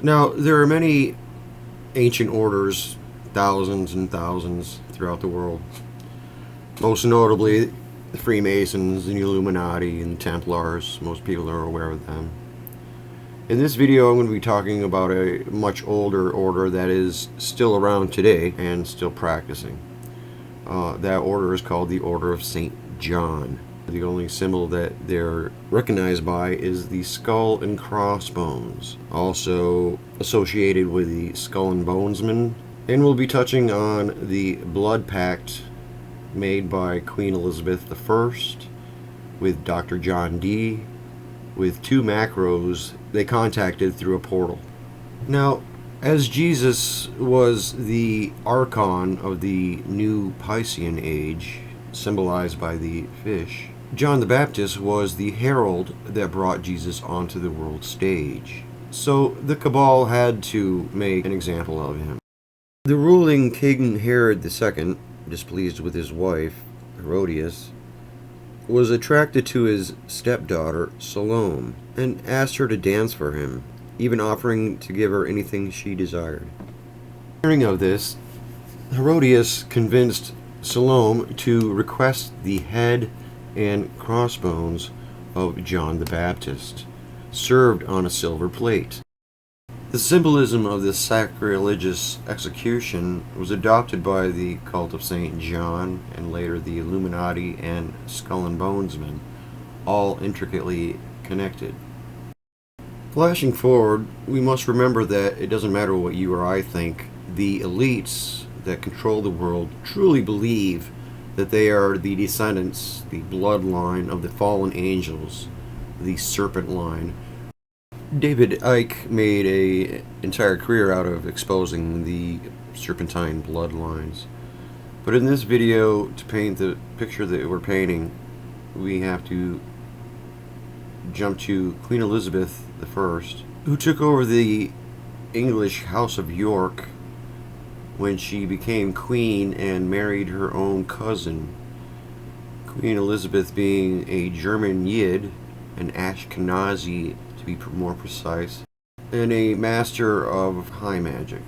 Now, there are many ancient orders, thousands and thousands throughout the world. Most notably, the Freemasons, the Illuminati, and the Templars. Most people are aware of them. In this video, I'm going to be talking about a much older order that is still around today and still practicing. That order is called the Order of St. John. The only symbol that they're recognized by is the skull and crossbones, also associated with the skull and bonesman. And we'll be touching on the blood pact made by Queen Elizabeth I with Dr. John Dee, with two macros they contacted through a portal. Now, as Jesus was the archon of the new Piscean age, symbolized by the fish, John the Baptist was the herald that brought Jesus onto the world stage. So the cabal had to make an example of him. The ruling King Herod II, displeased with his wife, Herodias, was attracted to his stepdaughter, Salome, and asked her to dance for him, even offering to give her anything she desired. Hearing of this, Herodias convinced Salome to request the head and crossbones of John the Baptist, served on a silver plate. The symbolism of this sacrilegious execution was adopted by the cult of St. John and later the Illuminati and Skull and Bonesmen, all intricately connected. Flashing forward, we must remember that it doesn't matter what you or I think, the elites that control the world truly believe that they are the descendants, the bloodline of the fallen angels, the serpent line. David Icke made an entire career out of exposing the serpentine bloodlines. But in this video, to paint the picture that we're painting, we have to jump to Queen Elizabeth I, who took over the English House of York when she became queen and married her own cousin. Queen Elizabeth being a German Yid, an Ashkenazi to be more precise, and a master of high magic.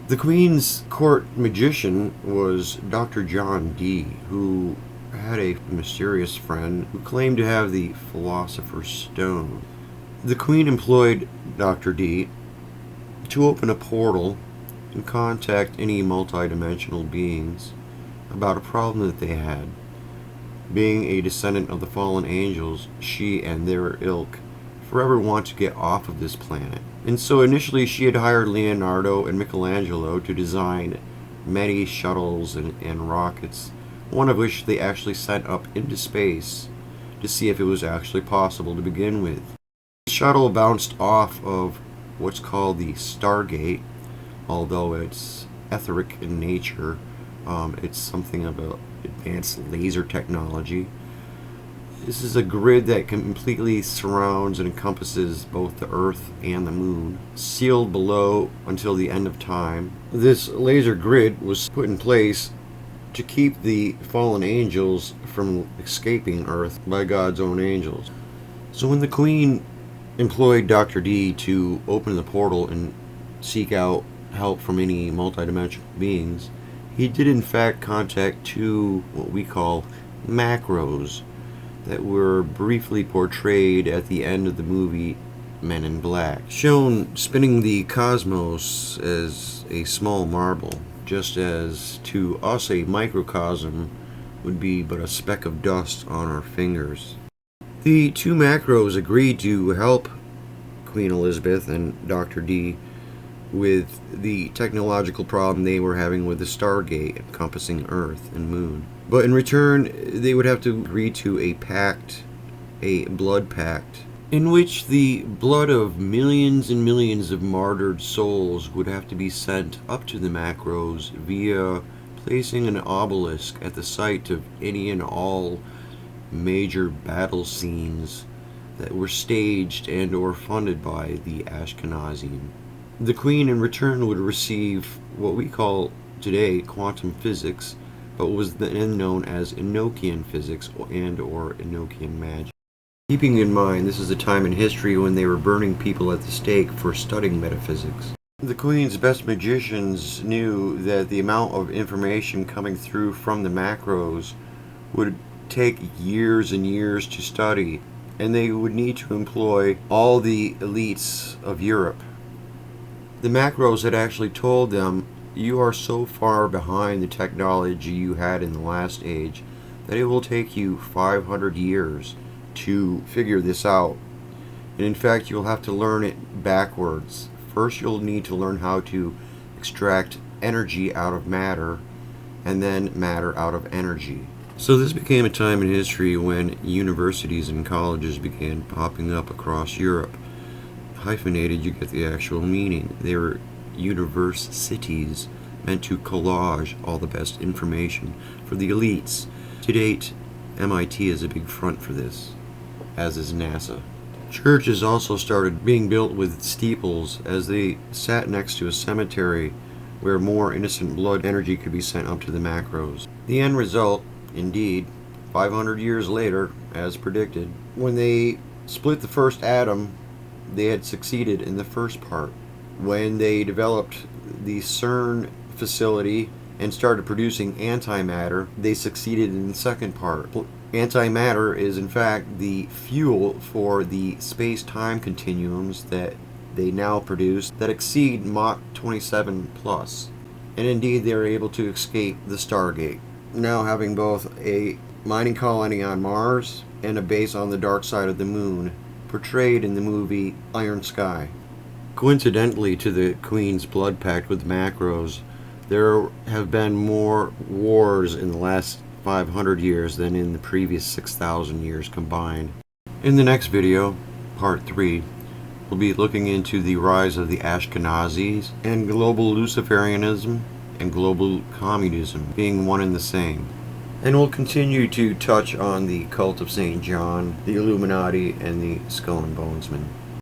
The Queen's court magician was Dr. John Dee, who had a mysterious friend who claimed to have the Philosopher's Stone. The Queen employed Dr. Dee to open a portal and contact any multidimensional beings about a problem that they had. Being a descendant of the fallen angels, she and their ilk forever want to get off of this planet. And so initially she had hired Leonardo and Michelangelo to design many shuttles and rockets, one of which they actually sent up into space to see if it was actually possible to begin with. The shuttle bounced off of what's called the Stargate, although it's etheric in nature. It's something of an advanced laser technology. This is a grid that completely surrounds and encompasses both the Earth and the Moon, sealed below until the end of time. This laser grid was put in place to keep the fallen angels from escaping Earth by God's own angels. So when the Queen employed Dr. Dee to open the portal and seek out help from any multidimensional beings, he did in fact contact two what we call macros that were briefly portrayed at the end of the movie Men in Black, shown spinning the cosmos as a small marble, just as to us a microcosm would be but a speck of dust on our fingers. The two macros agreed to help Queen Elizabeth and Dr. Dee with the technological problem they were having with the Stargate encompassing Earth and Moon. But in return, they would have to agree to a pact, a blood pact, in which the blood of millions and millions of martyred souls would have to be sent up to the macros via placing an obelisk at the site of any and all major battle scenes that were staged and or funded by the Ashkenazi. The Queen in return would receive what we call today quantum physics, but was then known as Enochian physics and or Enochian magic. Keeping in mind this is a time in history when they were burning people at the stake for studying metaphysics. The Queen's best magicians knew that the amount of information coming through from the macros would take years and years to study, and they would need to employ all the elites of Europe. The macros had actually told them, you are so far behind the technology you had in the last age that it will take you 500 years to figure this out. And in fact, you'll have to learn it backwards. First, you'll need to learn how to extract energy out of matter, and then matter out of energy. So this became a time in history when universities and colleges began popping up across Europe. Hyphenated, you get the actual meaning. They were universities, meant to collage all the best information for the elites. To date, MIT is a big front for this, as is NASA. Churches also started being built with steeples as they sat next to a cemetery where more innocent blood energy could be sent up to the macros. The end result, indeed, 500 years later, as predicted, when they split the first atom, they had succeeded in the first part. When they developed the CERN facility and started producing antimatter, they succeeded in the second part. Antimatter is in fact the fuel for the space-time continuums that they now produce that exceed Mach 27 plus. And indeed they are able to escape the Stargate, now having both a mining colony on Mars and a base on the dark side of the moon, portrayed in the movie Iron Sky. Coincidentally to the Queen's blood pact with macros, there have been more wars in the last 500 years than in the previous 6,000 years combined. In the next video, part 3, we'll be looking into the rise of the Ashkenazis and global Luciferianism and global communism being one and the same. And we'll continue to touch on the cult of St. John, the Illuminati, and the Skull and Bonesmen.